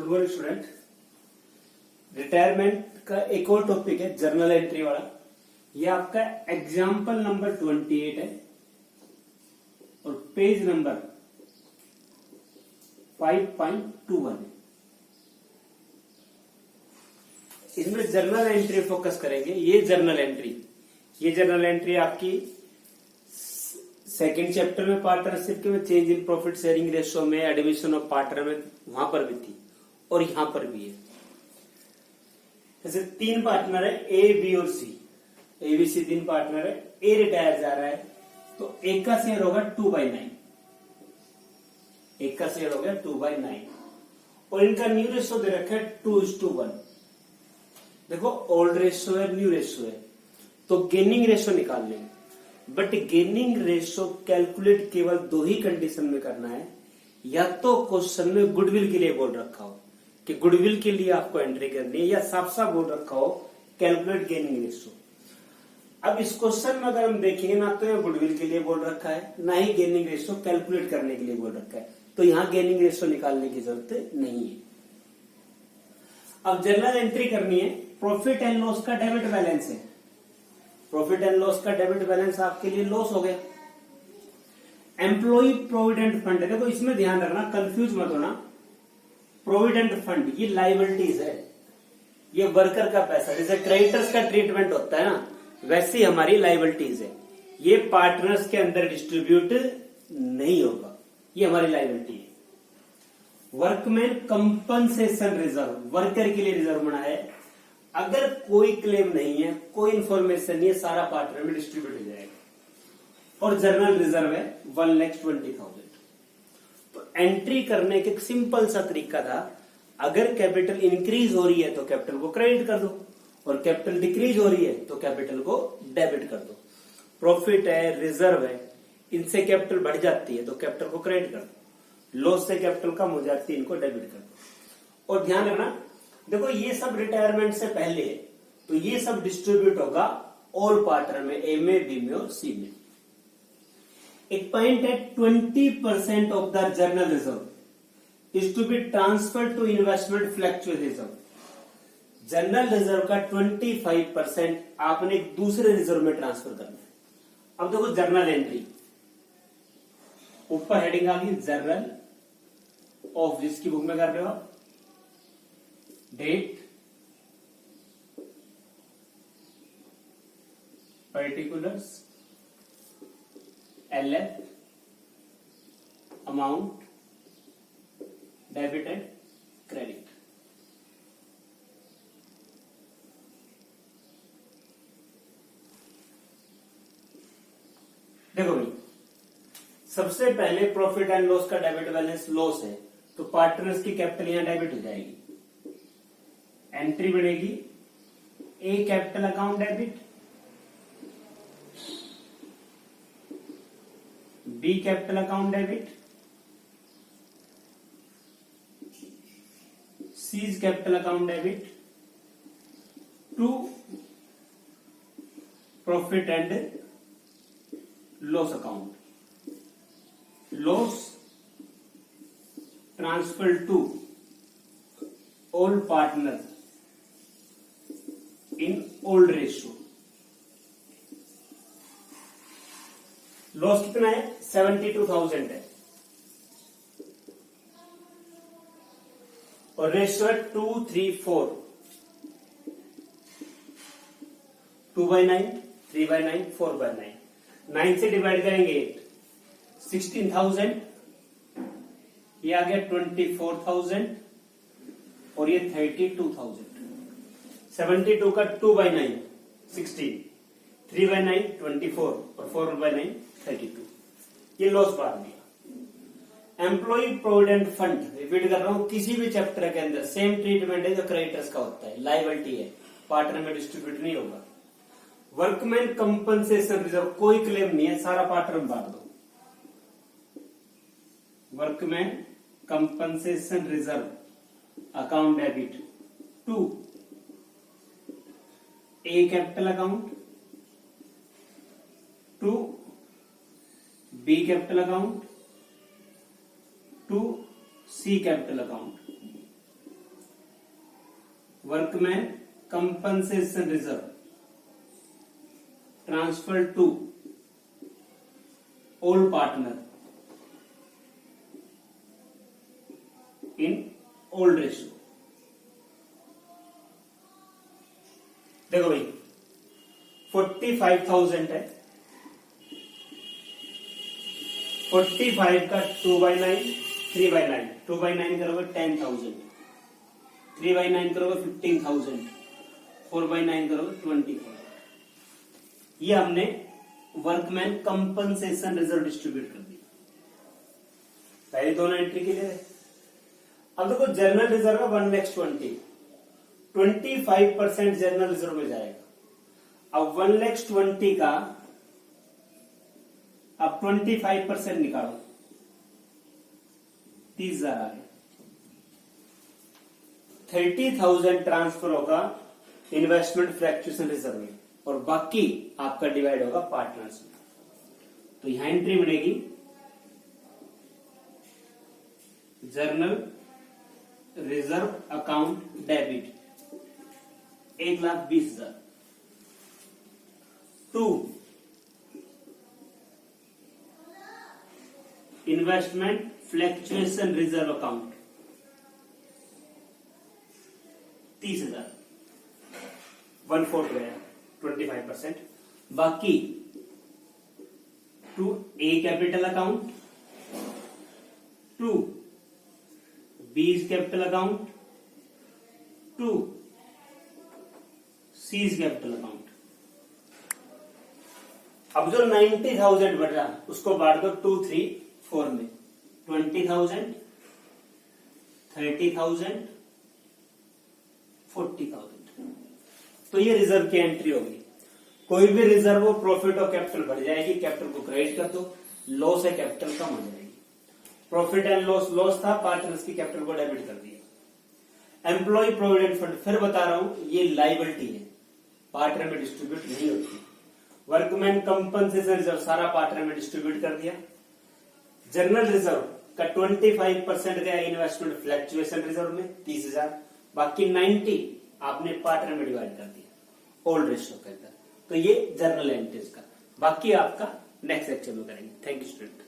Morning student. Retirement का एक और टॉपिक है जर्नल एंट्री वाला। ये आपका एग्जाम्पल नंबर 28 है और पेज नंबर 5.21 है। इसमें जर्नल एंट्री फोकस करेंगे। ये जर्नल एंट्री आपकी सेकेंड चैप्टर में पार्टनरशिप के में change in profit sharing ratio में एडमिशन ऑफ पार्टनर में वहां पर भी थी और यहां पर भी है। जैसे तीन पार्टनर है ए बी और सी, ए बी सी तीन पार्टनर है। ए रिटायर जा रहा है तो एक का शेयर होगा 2/9, एक का शेयर हो गया 2/9 और इनका न्यू रेशो दे रखा है 2:1। देखो ओल्ड रेशो है, न्यू रेशो है, तो गेनिंग रेशो निकाल लेंगे। बट गेनिंग रेशो कैलकुलेट केवल दो ही कंडीशन में करना है। या तो क्वेश्चन में गुडविल के लिए बोल रखा हो कि गुडविल के लिए आपको एंट्री करनी है, या साफ साफ बोल रखा हो कैलकुलेट गेनिंग रेशो। अब इस क्वेश्चन में अगर हम देखेंगे ना तो ये गुडविल के लिए बोल रखा है, ना ही गेनिंग रेशो कैलकुलेट करने के लिए बोल रखा है, तो यहां गेनिंग रेशो निकालने की जरूरत नहीं है। अब जर्नल एंट्री करनी है। प्रॉफिट एंड लॉस का डेबिट बैलेंस है। प्रॉफिट एंड लॉस का डेबिट बैलेंस आपके लिए लॉस हो गया। एम्प्लॉय प्रोविडेंट फंड है। देखो इसमें ध्यान रखना, कंफ्यूज मत होना। प्रोविडेंट फंड ये लाइबिलिटीज है, ये वर्कर का पैसा। जैसे क्रेडिटर्स का ट्रीटमेंट होता है ना, वैसी हमारी लाइबिलिटीज है। ये पार्टनर्स के अंदर डिस्ट्रीब्यूट नहीं होगा, ये हमारी लाइबिलिटी है। वर्कमैन कंपनसेशन रिजर्व, वर्कर के लिए रिजर्व बना है। अगर कोई क्लेम नहीं है, कोई इंफॉर्मेशन नहीं है, सारा पार्टनर में डिस्ट्रीब्यूट हो जाएगा। और जर्नल रिजर्व है 1,20,000। तो एंट्री करने के सिंपल सा तरीका था, अगर कैपिटल इंक्रीज हो रही है तो कैपिटल को क्रेडिट कर दो, और कैपिटल डिक्रीज हो रही है तो कैपिटल को डेबिट कर दो। प्रॉफिट है, रिजर्व है, इनसे कैपिटल बढ़ जाती है तो कैपिटल को क्रेडिट कर दो, लॉस से कैपिटल कम हो जाती है, इनको डेबिट कर दो। और ध्यान रखना, देखो ये सब रिटायरमेंट से पहले है, तो ये सब डिस्ट्रीब्यूट होगा ऑल पार्टनर में, ए में, बी में और सी में। एक पॉइंट है 20% of the general reserve is to be transfer to investment fluctuate reserve. General reserve का 25% आपने एक दूसरे रिजर्व में ट्रांसफर करना है। अब देखो जर्नल एंट्री, ऊपर हेडिंग आ गई जर्नल ऑफ, जिसकी बुक में कर रहे हो आप, date, particulars, LF, amount, debit and credit. देखो भाई, सबसे पहले प्रॉफिट एंड लॉस का डेबिट बैलेंस लॉस है, तो पार्टनर्स की कैपिटल यहां डेबिट हो जाएगी। एंट्री बढ़ेगी, A capital account debit, B capital account debit, C's capital account debit to profit and loss account, loss transfer to all partner in old ratio. Loss कितना है? 72,000 है और रेशियो है 2:3:4, 2/9, 3/9, 4/9। 9 से डिवाइड करेंगे 8, 16,000, ये आ गया 24,000 और ये 32,000। 72 का 2/9 16, 3/9 24 और 4/9 32। ये लॉस बार दिया। एम्प्लॉय प्रोविडेंट फंड, रिपीट कर रहा हूं, किसी भी चैप्टर के अंदर सेम ट्रीटमेंट है जो क्रेडिटर्स का होता है, लायबिलिटी है, पार्टनर में डिस्ट्रीब्यूट नहीं होगा। वर्कमैन कंपनसेशन रिजर्व, कोई क्लेम नहीं है, सारा पार्टनर में बांट दो। Workman compensation reserve account debit to A capital account, to B capital account, to C capital account. Workman compensation reserve transfer to old partner in old ratio. देखो भाई 45,000 है, 45 का 2/9 3/9, 2/9 करोगे 10,000, 3/9 करोगे 15,000, 4/9 करोगे 20,000। ये हमने वर्कमैन कंपनसेशन रिजर्व डिस्ट्रीब्यूट कर दिया पहले दोनों एंट्री के लिए। अब देखो जनरल रिजर्व है 1,20,000, 25% जनरल रिजर्व में जाएगा। अब 1,20,000 का अब 25% निकालो, 30,000 आ गया। 30,000 ट्रांसफर होगा इन्वेस्टमेंट फ्लैक्चुएशन रिजर्व में और बाकी आपका डिवाइड होगा पार्टनर्स में। तो यहां एंट्री बनेगी general reserve account debit 1,20,000 to investment fluctuation reserve account 30,000, 1/4 गया 25%। बाकी to A capital account, to B's capital account, to C's capital account. अब जो 90,000 बढ़ रहा उसको बांट दो 2, 3, 4 में, 20,000, 30,000, 40,000। तो ये रिजर्व की एंट्री होगी। कोई भी रिजर्व हो प्रॉफिट और कैपिटल बढ़ जाएगी, कैपिटल को क्रेडिट कर दो, लॉस है कैपिटल कम हो जाएगी। प्रॉफिट एंड लॉस था, पार्टनर्स की कैपिटल को डेबिट कर दिया। एम्प्लॉय प्रोविडेंट फंड फिर बता रहा हूं ये लाइबिलिटी है, पार्टनर में डिस्ट्रीब्यूट नहीं होती। वर्कमैन कंपनसेशन रिजर्व सारा पार्टनर में डिस्ट्रीब्यूट कर दिया। जनरल रिजर्व का 25% गया इन्वेस्टमेंट फ्लैक्चुएशन रिजर्व में 30,000, बाकी 90 आपने पार्टनर में डिवाइड कर दिया ओल्ड रेशियो के अंदर। तो ये जनरल एंट्रीज का, बाकी आपका नेक्स्ट लेक्चर में करेंगे। Thank you student.